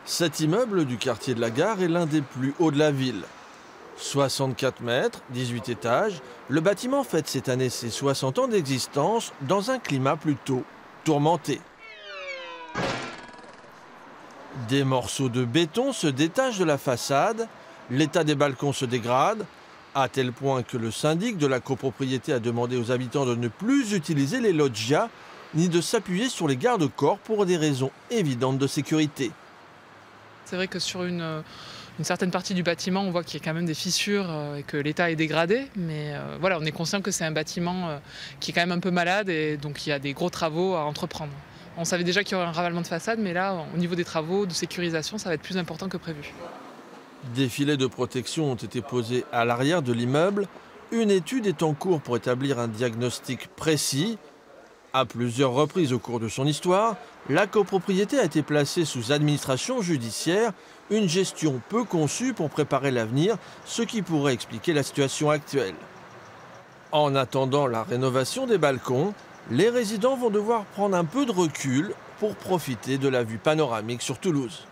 Cet immeuble du quartier de la Gare est l'un des plus hauts de la ville. 64 mètres, 18 étages, le bâtiment fête cette année ses 60 ans d'existence dans un climat plutôt tourmenté. Des morceaux de béton se détachent de la façade, l'état des balcons se dégrade, à tel point que le syndic de la copropriété a demandé aux habitants de ne plus utiliser les loggias ni de s'appuyer sur les garde-corps pour des raisons évidentes de sécurité. C'est vrai que sur une certaine partie du bâtiment, on voit qu'il y a quand même des fissures et que l'état est dégradé. Mais voilà, on est conscient que c'est un bâtiment qui est quand même un peu malade et donc il y a des gros travaux à entreprendre. On savait déjà qu'il y aurait un ravalement de façade, mais là, au niveau des travaux de sécurisation, ça va être plus important que prévu. Des filets de protection ont été posés à l'arrière de l'immeuble. Une étude est en cours pour établir un diagnostic précis. À plusieurs reprises au cours de son histoire, la copropriété a été placée sous administration judiciaire, une gestion peu conçue pour préparer l'avenir, ce qui pourrait expliquer la situation actuelle. En attendant la rénovation des balcons, les résidents vont devoir prendre un peu de recul pour profiter de la vue panoramique sur Toulouse.